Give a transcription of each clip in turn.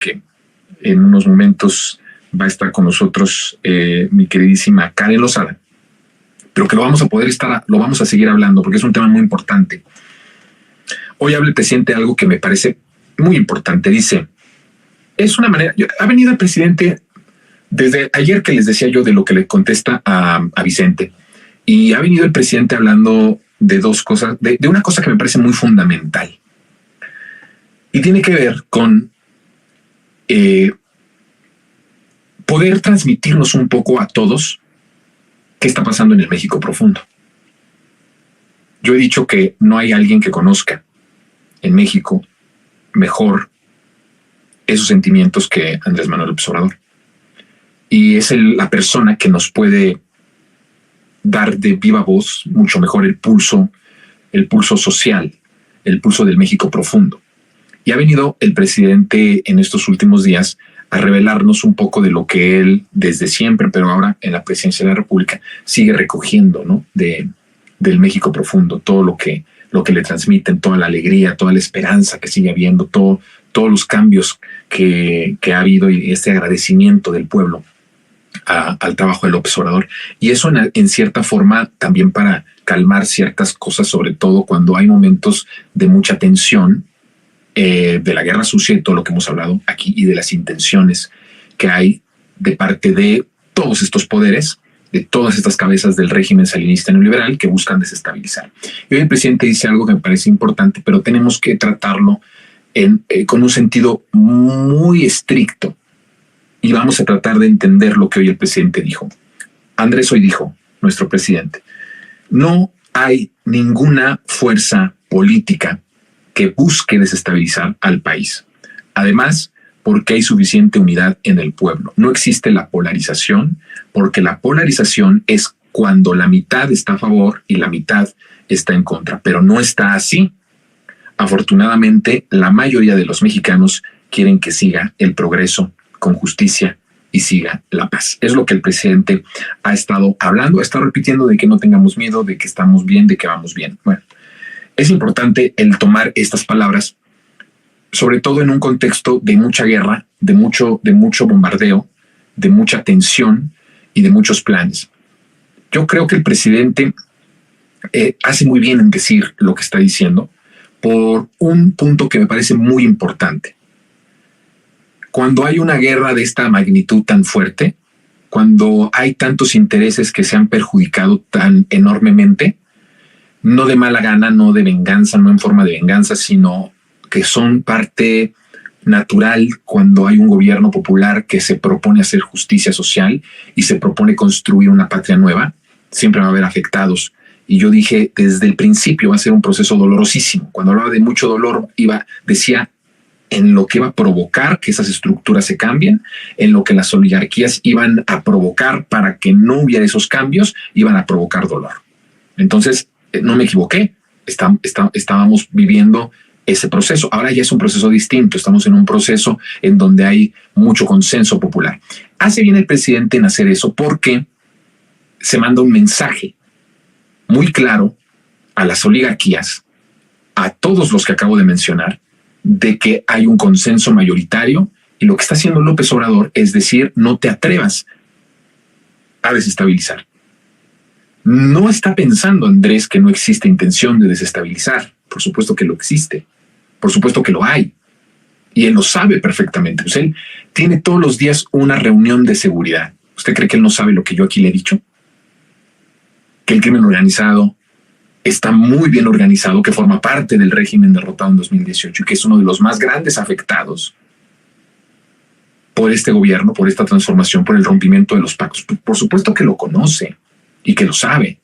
que en unos momentos va a estar con nosotros mi queridísima Karen Lozada, pero que lo vamos a seguir hablando porque es un tema muy importante. Hoy habla el presidente de algo que me parece muy importante. Dice, es una manera, ha venido el presidente desde ayer que les decía yo de lo que le contesta a Vicente, y ha venido el presidente hablando de dos cosas, de una cosa que me parece muy fundamental y tiene que ver con poder transmitirnos un poco a todos qué está pasando en el México profundo. Yo he dicho que no hay alguien que conozca en México mejor esos sentimientos que Andrés Manuel López Obrador. Y es la persona que nos puede dar de viva voz mucho mejor el pulso social, el pulso del México profundo. Y ha venido el presidente en estos últimos días a revelarnos un poco de lo que él desde siempre, pero ahora en la presidencia de la República, sigue recogiendo, ¿no? Del México profundo, todo lo que le transmiten, toda la alegría, toda la esperanza que sigue habiendo, todos los cambios que ha habido y este agradecimiento del pueblo al trabajo de López Obrador. Y eso en cierta forma también para calmar ciertas cosas, sobre todo cuando hay momentos de mucha tensión, de la guerra sucia y todo lo que hemos hablado aquí y de las intenciones que hay de parte de todos estos poderes, de todas estas cabezas del régimen salinista neoliberal que buscan desestabilizar. Y hoy el presidente dice algo que me parece importante, pero tenemos que tratarlo con un sentido muy estricto. Y vamos a tratar de entender lo que hoy el presidente dijo. Andrés hoy dijo, nuestro presidente, no hay ninguna fuerza política que busque desestabilizar al país. Además, porque hay suficiente unidad en el pueblo. No existe la polarización, porque la polarización es cuando la mitad está a favor y la mitad está en contra, pero no está así. Afortunadamente, la mayoría de los mexicanos quieren que siga el progreso con justicia y siga la paz. Es lo que el presidente ha estado hablando, está repitiendo de que no tengamos miedo, de que estamos bien, de que vamos bien. Bueno, es importante el tomar estas palabras, sobre todo en un contexto de mucha guerra, de mucho bombardeo, de mucha tensión y de muchos planes. Yo creo que el presidente hace muy bien en decir lo que está diciendo por un punto que me parece muy importante. Cuando hay una guerra de esta magnitud tan fuerte, cuando hay tantos intereses que se han perjudicado tan enormemente, no de mala gana, no de venganza, no en forma de venganza, sino que son parte natural cuando hay un gobierno popular que se propone hacer justicia social y se propone construir una patria nueva, siempre va a haber afectados. Y yo dije desde el principio va a ser un proceso dolorosísimo. Cuando hablaba de mucho dolor, decía en lo que iba a provocar que esas estructuras se cambien, en lo que las oligarquías iban a provocar para que no hubiera esos cambios, iban a provocar dolor. Entonces, no me equivoqué, estábamos viviendo ese proceso. Ahora ya es un proceso distinto, estamos en un proceso en donde hay mucho consenso popular. Hace bien el presidente en hacer eso porque se manda un mensaje muy claro a las oligarquías, a todos los que acabo de mencionar, de que hay un consenso mayoritario y lo que está haciendo López Obrador es decir, no te atrevas a desestabilizar. No está pensando Andrés que no existe intención de desestabilizar. Por supuesto que lo existe. Por supuesto que lo hay. Y él lo sabe perfectamente. Pues él tiene todos los días una reunión de seguridad. ¿Usted cree que él no sabe lo que yo aquí le he dicho? Que el crimen organizado está muy bien organizado, que forma parte del régimen derrotado en 2018 y que es uno de los más grandes afectados por este gobierno, por esta transformación, por el rompimiento de los pactos. Por supuesto que lo conoce y que lo sabe.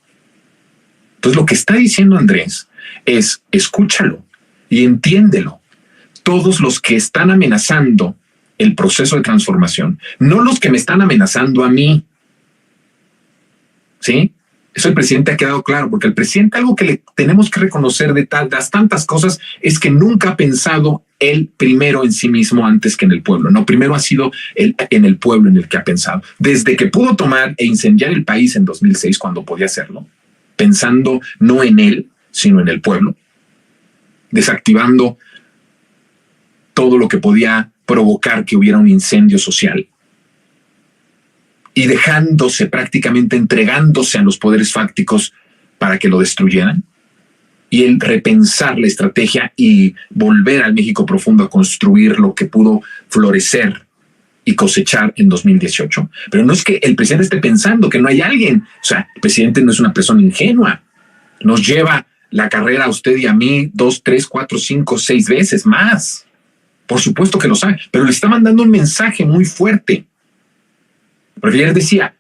Entonces lo que está diciendo Andrés es escúchalo y entiéndelo. Todos los que están amenazando el proceso de transformación, no los que me están amenazando a mí. ¿Sí? Eso el presidente ha quedado claro, porque el presidente, algo que le tenemos que reconocer de las tantas cosas es que nunca ha pensado él primero en sí mismo antes que en el pueblo. No, primero ha sido él en el pueblo en el que ha pensado. Desde que pudo tomar e incendiar el país en 2006, cuando podía hacerlo, pensando no en él, sino en el pueblo, desactivando todo lo que podía provocar que hubiera un incendio social y dejándose, prácticamente entregándose a los poderes fácticos para que lo destruyeran, y el repensar la estrategia y volver al México profundo a construir lo que pudo florecer y cosechar en 2018. Pero no es que el presidente esté pensando que no hay alguien. O sea, el presidente no es una persona ingenua. Nos lleva la carrera a usted y a mí 2, 3, 4, 5, 6 veces más. Por supuesto que lo sabe, pero le está mandando un mensaje muy fuerte. Porque ayer decía,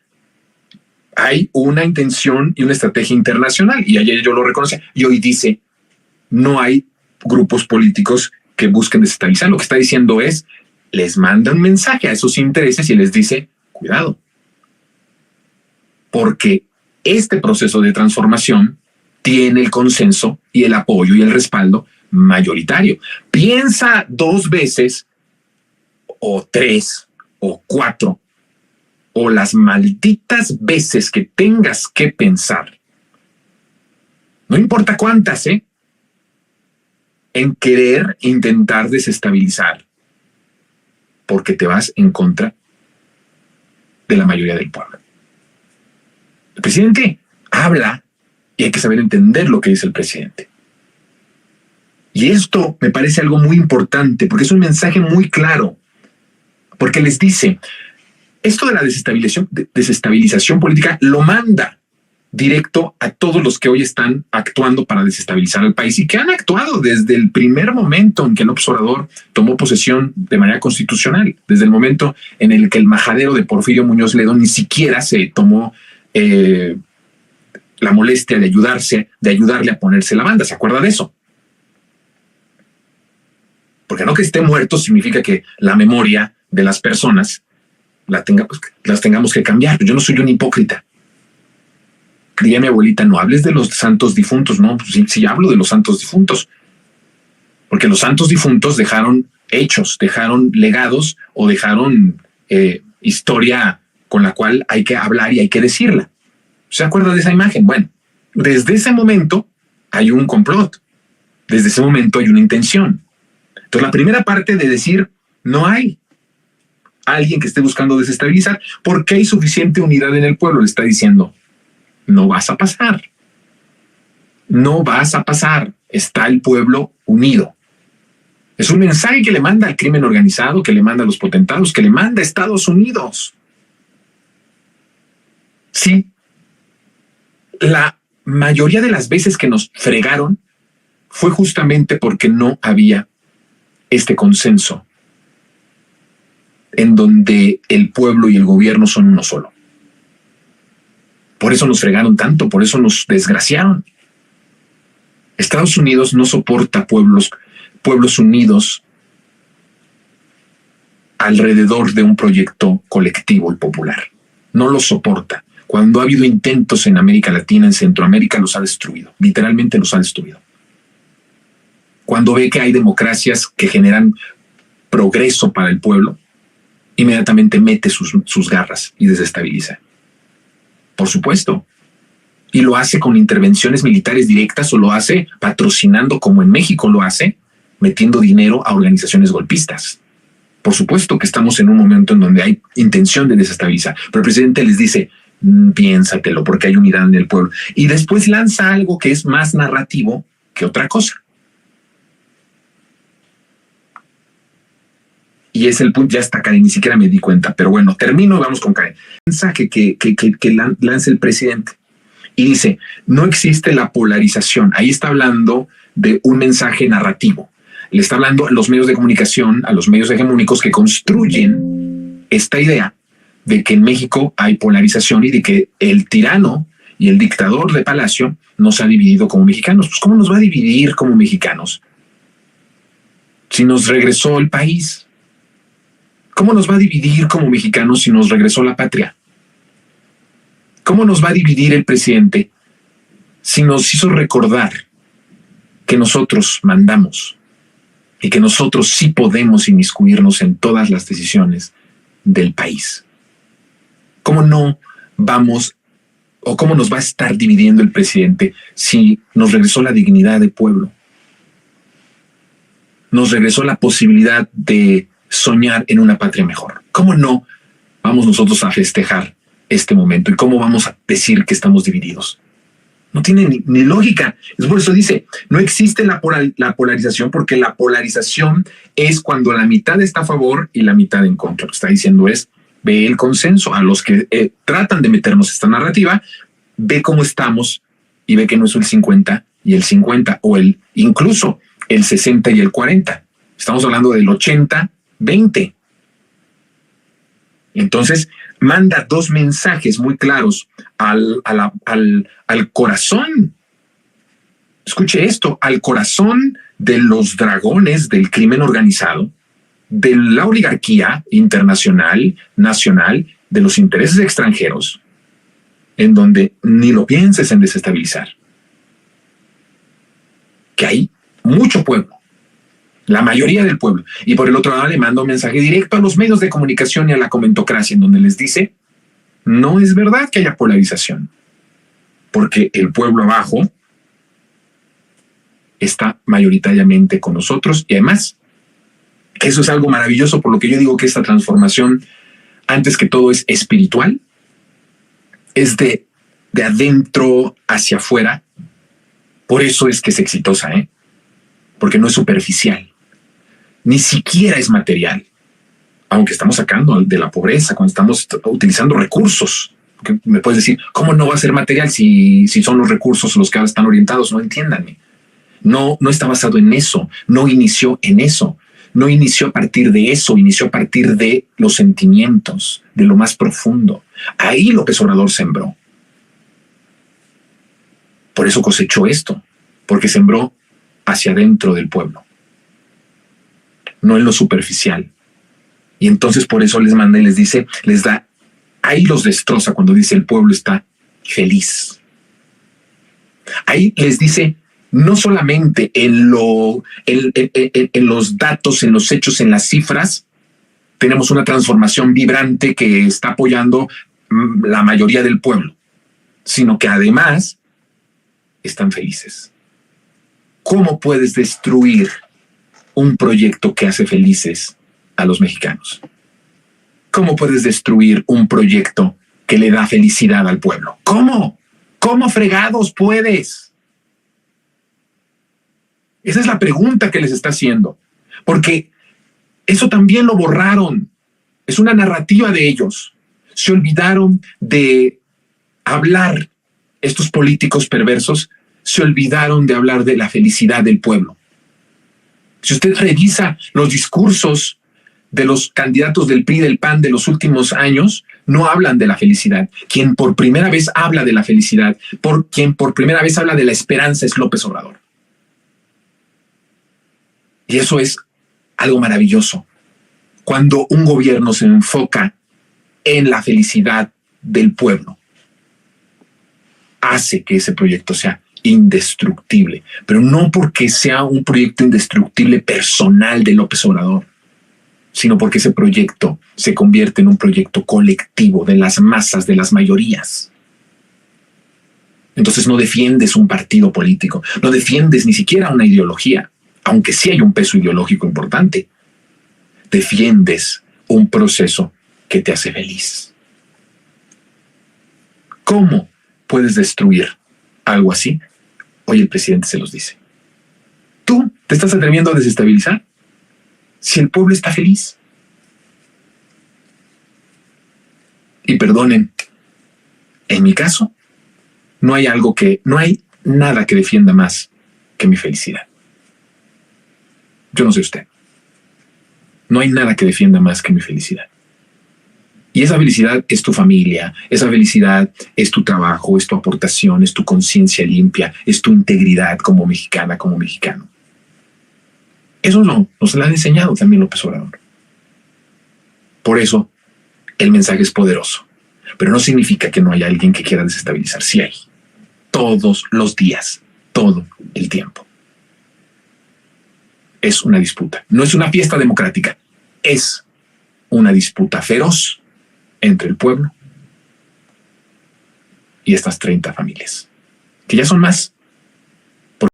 hay una intención y una estrategia internacional, y ayer yo lo reconocí, y hoy dice, no hay grupos políticos que busquen desestabilizar. Lo que está diciendo es, les manda un mensaje a esos intereses y les dice, cuidado, porque este proceso de transformación tiene el consenso y el apoyo y el respaldo mayoritario. Piensa 2 veces o 3 o 4 o las malditas veces que tengas que pensar, no importa cuántas, en querer intentar desestabilizar, porque te vas en contra de la mayoría del pueblo. El presidente habla y hay que saber entender lo que dice el presidente. Y esto me parece algo muy importante porque es un mensaje muy claro, porque les dice, esto de la desestabilización política lo manda directo a todos los que hoy están actuando para desestabilizar al país y que han actuado desde el primer momento en que López Obrador tomó posesión de manera constitucional, desde el momento en el que el majadero de Porfirio Muñoz Ledo ni siquiera se tomó la molestia de ayudarle a ponerse la banda. ¿Se acuerda de eso? Porque no que esté muerto significa que la memoria de las personas las tengamos que cambiar. Yo no soy un hipócrita. Diría mi abuelita, no hables de los santos difuntos. No, pues sí hablo de los santos difuntos. Porque los santos difuntos dejaron hechos, dejaron legados o dejaron historia con la cual hay que hablar y hay que decirla. ¿Se acuerda de esa imagen? Bueno, desde ese momento hay un complot. Desde ese momento hay una intención. Entonces, la primera parte de decir, no hay alguien que esté buscando desestabilizar, porque hay suficiente unidad en el pueblo, le está diciendo, no vas a pasar. No vas a pasar. Está el pueblo unido. Es un mensaje que le manda al crimen organizado, que le manda a los potentados, que le manda a Estados Unidos. Sí, la mayoría de las veces que nos fregaron fue justamente porque no había este consenso en donde el pueblo y el gobierno son uno solo. Por eso nos fregaron tanto, por eso nos desgraciaron. Estados Unidos no soporta pueblos unidos alrededor de un proyecto colectivo y popular. No lo soporta. Cuando ha habido intentos en América Latina, en Centroamérica, los ha destruido. Literalmente los ha destruido. Cuando ve que hay democracias que generan progreso para el pueblo, inmediatamente mete sus garras y desestabiliza. Por supuesto. Y lo hace con intervenciones militares directas o lo hace patrocinando, como en México lo hace, metiendo dinero a organizaciones golpistas. Por supuesto que estamos en un momento en donde hay intención de desestabilizar, pero el presidente les dice, piénsatelo porque hay unidad en el pueblo. Y después lanza algo que es más narrativo que otra cosa. Y es el punto, ya está Karen, ni siquiera me di cuenta, pero bueno, termino, vamos con Karen. Mensaje que lanza el presidente y dice, no existe la polarización. Ahí está hablando de un mensaje narrativo. Le está hablando a los medios de comunicación, a los medios hegemónicos que construyen esta idea de que en México hay polarización y de que el tirano y el dictador de Palacio nos ha dividido como mexicanos. Pues ¿cómo nos va a dividir como mexicanos si nos regresó el país? ¿Cómo nos va a dividir como mexicanos si nos regresó la patria? ¿Cómo nos va a dividir el presidente si nos hizo recordar que nosotros mandamos y que nosotros sí podemos inmiscuirnos en todas las decisiones del país? ¿Cómo no vamos o cómo nos va a estar dividiendo el presidente si nos regresó la dignidad de pueblo? Nos regresó la posibilidad de soñar en una patria mejor? ¿Cómo no vamos nosotros a festejar este momento? ¿Y cómo vamos a decir que estamos divididos? No tiene ni lógica. Es por eso dice, no existe la polarización, porque la polarización es cuando la mitad está a favor y la mitad en contra. Lo que está diciendo es, ve el consenso. A los que tratan de meternos esta narrativa, ve cómo estamos y ve que no es el 50 y el 50 o incluso el 60 y el 40. Estamos hablando del 80-20. Entonces, manda dos mensajes muy claros al corazón. Escuche esto, al corazón de los dragones del crimen organizado, de la oligarquía internacional, nacional, de los intereses extranjeros, en donde ni lo pienses en desestabilizar. Que hay mucho pueblo, la mayoría del pueblo. Y por el otro lado le manda un mensaje directo a los medios de comunicación y a la comentocracia, en donde les dice, no es verdad que haya polarización, porque el pueblo abajo está mayoritariamente con nosotros. Y además, eso es algo maravilloso, por lo que yo digo que esta transformación, antes que todo, es espiritual, es de adentro hacia afuera. Por eso es que es exitosa, porque no es superficial, ni siquiera es material, aunque estamos sacando de la pobreza, cuando estamos utilizando recursos. Porque me puedes decir, ¿cómo no va a ser material si son los recursos los que ahora están orientados? No, entiéndanme. No está basado en eso, no inició en eso, no inició a partir de eso, inició a partir de los sentimientos, de lo más profundo. Ahí López Obrador sembró. Por eso cosechó esto, porque sembró hacia adentro del pueblo, no en lo superficial. Y entonces por eso les manda y les dice, les da, ahí los destroza cuando dice el pueblo está feliz. Ahí les dice, no solamente en los datos, en los hechos, en las cifras, tenemos una transformación vibrante que está apoyando la mayoría del pueblo, sino que además están felices. ¿Cómo puedes destruir un proyecto que hace felices a los mexicanos? ¿Cómo puedes destruir un proyecto que le da felicidad al pueblo? ¿Cómo? ¿Cómo fregados puedes? Esa es la pregunta que les está haciendo, porque eso también lo borraron. Es una narrativa de ellos. Se olvidaron de hablar, estos políticos perversos, se olvidaron de hablar de la felicidad del pueblo. Si usted revisa los discursos de los candidatos del PRI, del PAN de los últimos años, no hablan de la felicidad. Quien por primera vez habla de la felicidad, quien por primera vez habla de la esperanza es López Obrador. Y eso es algo maravilloso. Cuando un gobierno se enfoca en la felicidad del pueblo, hace que ese proyecto sea indestructible, pero no porque sea un proyecto indestructible personal de López Obrador, sino porque ese proyecto se convierte en un proyecto colectivo de las masas, de las mayorías. Entonces no defiendes un partido político, no defiendes ni siquiera una ideología, aunque sí hay un peso ideológico importante. Defiendes un proceso que te hace feliz. ¿Cómo puedes destruir algo así? Hoy el presidente se los dice. ¿Tú te estás atreviendo a desestabilizar? Si el pueblo está feliz. Y perdonen, en mi caso, no hay nada que defienda más que mi felicidad. Yo no sé usted. No hay nada que defienda más que mi felicidad. Y esa felicidad es tu familia, esa felicidad es tu trabajo, es tu aportación, es tu conciencia limpia, es tu integridad como mexicana, como mexicano. Eso nos lo ha enseñado también López Obrador. Por eso, el mensaje es poderoso. Pero no significa que no haya alguien que quiera desestabilizar. Sí hay. Todos los días, todo el tiempo. Es una disputa. No es una fiesta democrática. Es una disputa feroz entre el pueblo y estas 30 familias, que ya son más.